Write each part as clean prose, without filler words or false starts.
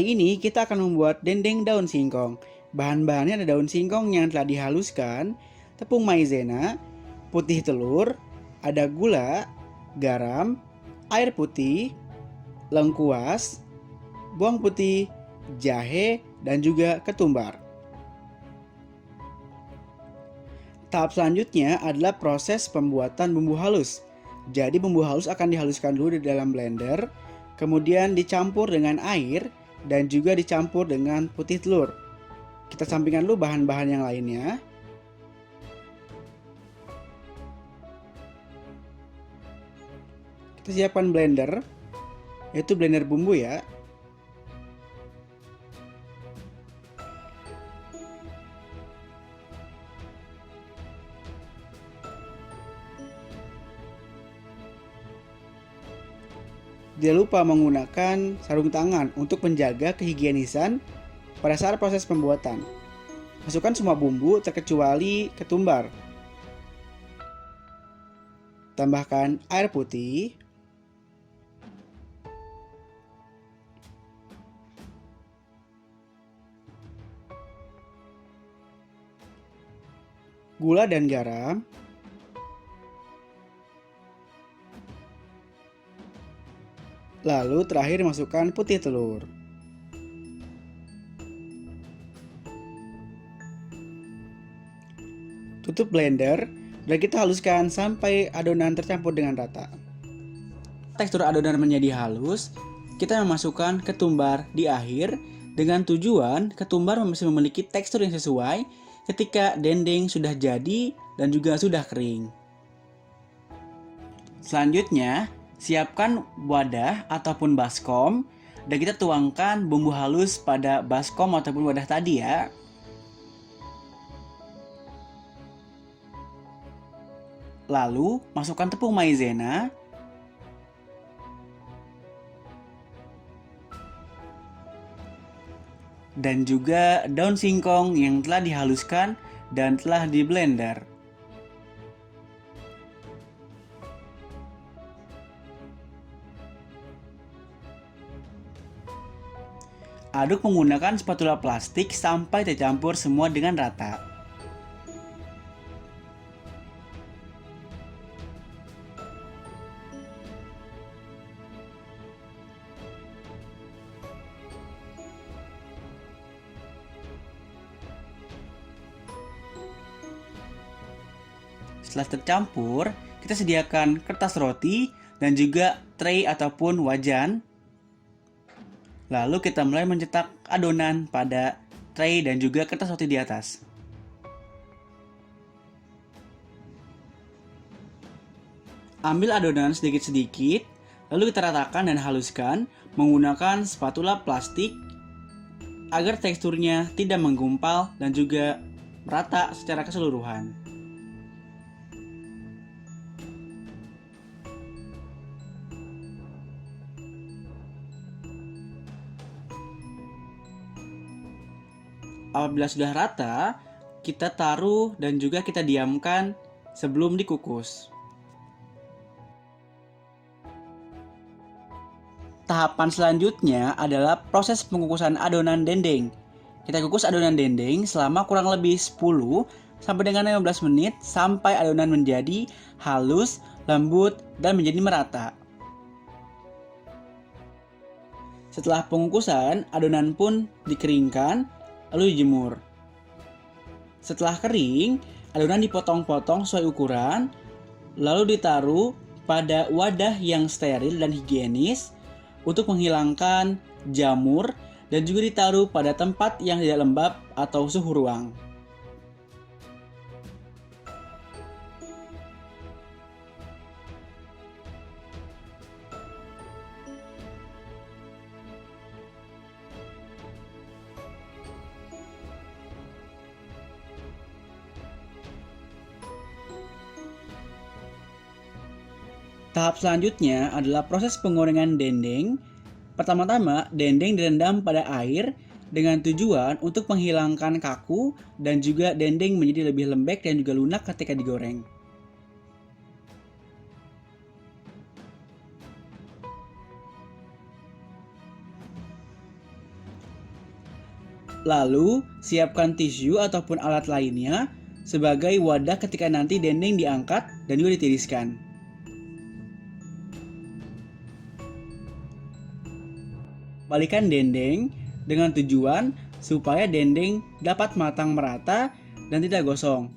Kali ini kita akan membuat dendeng daun singkong. Bahan-bahannya ada daun singkong yang telah dihaluskan, tepung maizena, putih telur, ada gula, garam, air putih, lengkuas, bawang putih, jahe, dan juga ketumbar. Tahap selanjutnya adalah proses pembuatan bumbu halus. Jadi bumbu halus akan dihaluskan dulu di dalam blender, kemudian dicampur dengan air, dan juga dicampur dengan putih telur. Kita sampingkan dulu bahan-bahan yang lainnya. Kita siapkan blender, yaitu blender bumbu ya. Tidak lupa menggunakan sarung tangan untuk menjaga kehigienisan pada saat proses pembuatan. Masukkan semua bumbu terkecuali ketumbar. Tambahkan air putih, gula dan garam, lalu terakhir masukkan putih telur. Tutup blender dan kita haluskan sampai adonan tercampur dengan rata. Tekstur adonan menjadi halus, kita memasukkan ketumbar di akhir dengan tujuan ketumbar masih memiliki tekstur yang sesuai ketika dendeng sudah jadi dan juga sudah kering. Selanjutnya, siapkan wadah ataupun baskom dan kita tuangkan bumbu halus pada baskom ataupun wadah tadi ya. Lalu, masukkan tepung maizena, dan juga daun singkong yang telah dihaluskan dan telah di blender. Aduk menggunakan spatula plastik sampai tercampur semua dengan rata. Setelah tercampur, kita sediakan kertas roti dan juga tray ataupun wajan. Lalu kita mulai mencetak adonan pada tray dan juga kertas roti di atas. Ambil adonan sedikit-sedikit, lalu kita ratakan dan haluskan menggunakan spatula plastik agar teksturnya tidak menggumpal dan juga merata secara keseluruhan. Apabila sudah rata, kita taruh dan juga kita diamkan sebelum dikukus. Tahapan selanjutnya adalah proses pengukusan adonan dendeng. Kita kukus adonan dendeng selama kurang lebih 10 sampai dengan 15 menit sampai adonan menjadi halus, lembut, dan menjadi merata. Setelah pengukusan, adonan pun dikeringkan lalu dijemur. Setelah kering, adonan dipotong-potong sesuai ukuran, lalu ditaruh pada wadah yang steril dan higienis untuk menghilangkan jamur dan juga ditaruh pada tempat yang tidak lembab atau suhu ruang. Tahap selanjutnya adalah proses penggorengan dendeng. Pertama-tama, dendeng direndam pada air dengan tujuan untuk menghilangkan kaku dan juga dendeng menjadi lebih lembek dan juga lunak ketika digoreng. Lalu, siapkan tisu ataupun alat lainnya sebagai wadah ketika nanti dendeng diangkat dan juga ditiriskan. Balikan dendeng dengan tujuan supaya dendeng dapat matang merata dan tidak gosong.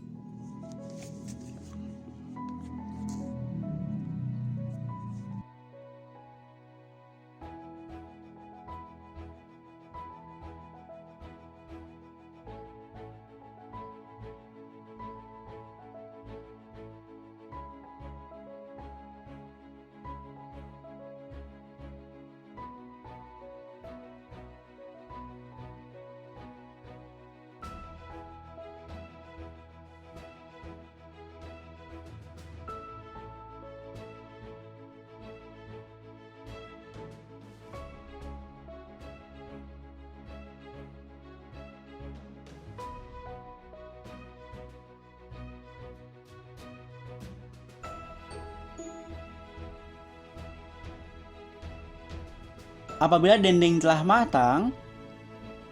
Apabila dendeng telah matang,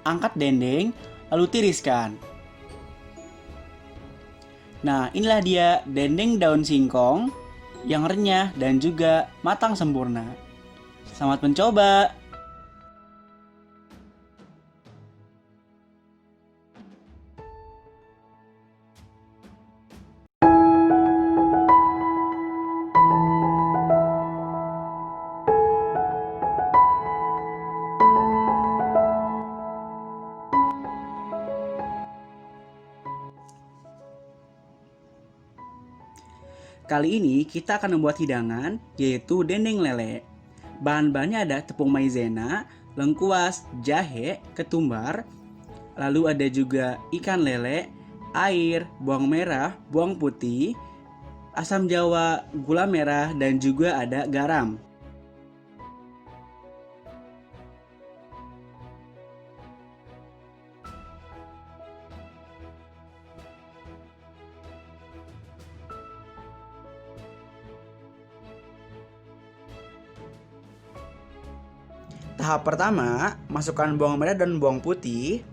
angkat dendeng lalu tiriskan. Nah, inilah dia dendeng daun singkong yang renyah dan juga matang sempurna. Selamat mencoba! Kali ini kita akan membuat hidangan yaitu dendeng lele. Bahan-bahannya ada tepung maizena, lengkuas, jahe, ketumbar, lalu ada juga ikan lele, air, bawang merah, bawang putih, asam jawa, gula merah, dan juga ada garam. Tahap pertama, masukkan bawang merah dan bawang putih.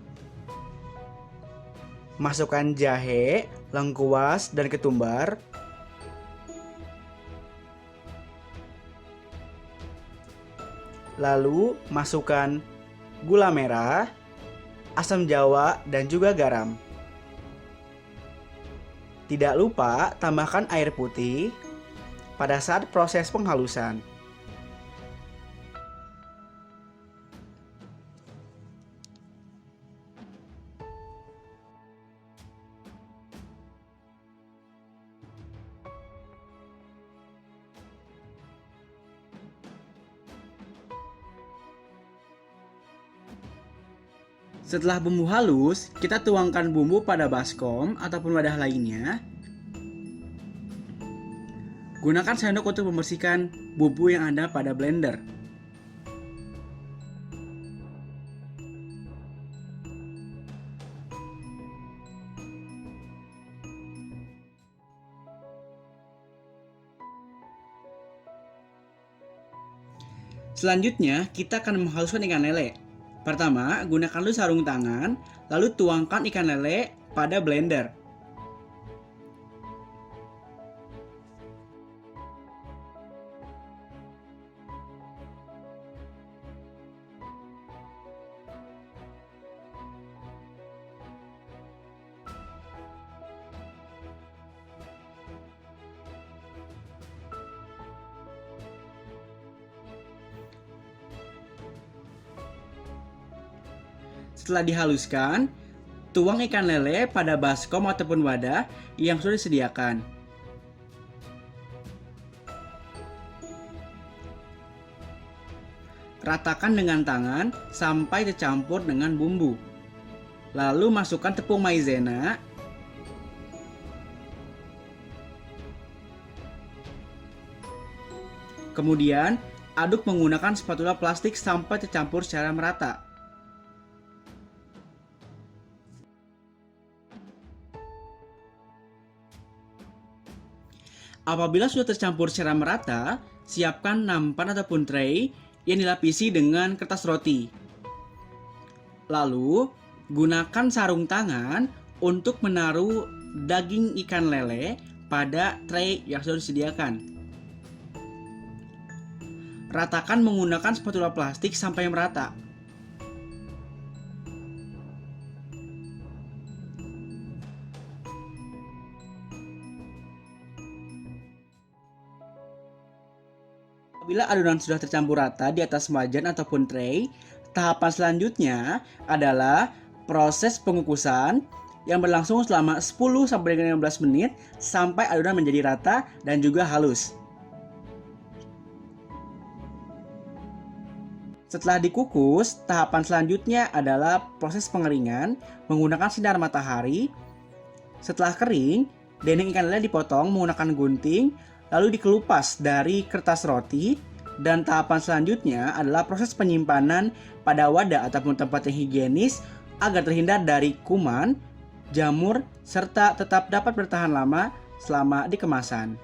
Masukkan jahe, lengkuas, dan ketumbar. Lalu, masukkan gula merah, asam jawa, dan juga garam. Tidak lupa tambahkan air putih pada saat proses penghalusan. Setelah bumbu halus, kita tuangkan bumbu pada baskom ataupun wadah lainnya. Gunakan sendok untuk membersihkan bumbu yang ada pada blender. Selanjutnya, kita akan menghaluskan ikan lele. Pertama, gunakan dulu sarung tangan, lalu tuangkan ikan lele pada blender. Setelah dihaluskan, tuang ikan lele pada baskom ataupun wadah yang sudah disediakan. Ratakan dengan tangan sampai tercampur dengan bumbu. Lalu masukkan tepung maizena. Kemudian, aduk menggunakan spatula plastik sampai tercampur secara merata. Apabila sudah tercampur secara merata, siapkan nampan ataupun tray yang dilapisi dengan kertas roti. Lalu, Gunakan sarung tangan untuk menaruh daging ikan lele pada tray yang sudah disediakan. Ratakan menggunakan spatula plastik sampai merata. Apabila adonan sudah tercampur rata di atas wajan ataupun tray, tahapan selanjutnya adalah proses pengukusan yang berlangsung selama 10-15 menit sampai adonan menjadi rata dan juga halus. Setelah dikukus, tahapan selanjutnya adalah proses pengeringan menggunakan sinar matahari. Setelah kering, dendeng ikan lele dipotong menggunakan gunting, lalu dikelupas dari kertas roti, dan tahapan selanjutnya adalah proses penyimpanan pada wadah ataupun tempat yang higienis agar terhindar dari kuman, jamur, serta tetap dapat bertahan lama selama di kemasan.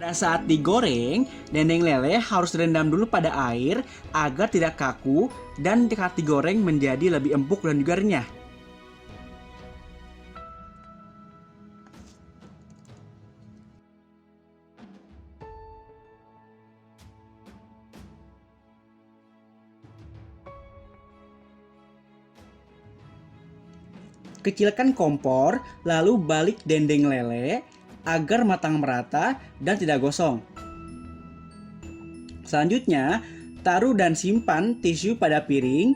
Pada saat digoreng, dendeng lele harus direndam dulu pada air agar tidak kaku dan saat digoreng menjadi lebih empuk dan juga renyah. Kecilkan kompor, lalu balik dendeng lele agar matang merata dan tidak gosong. Selanjutnya, taruh dan simpan tisu pada piring.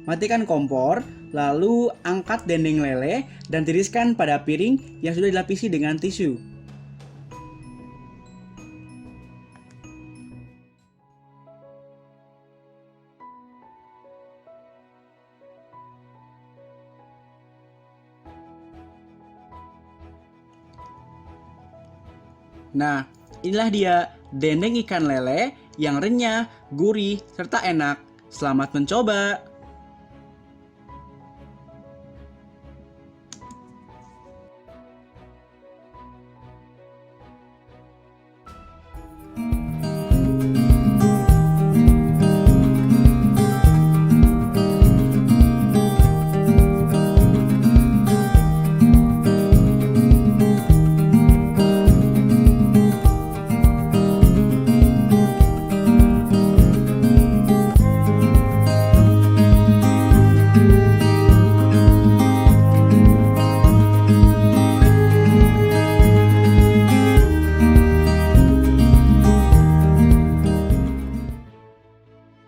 Matikan kompor, lalu angkat dendeng lele dan tiriskan pada piring yang sudah dilapisi dengan tisu. Nah, inilah dia dendeng ikan lele yang renyah, gurih, serta enak. Selamat mencoba!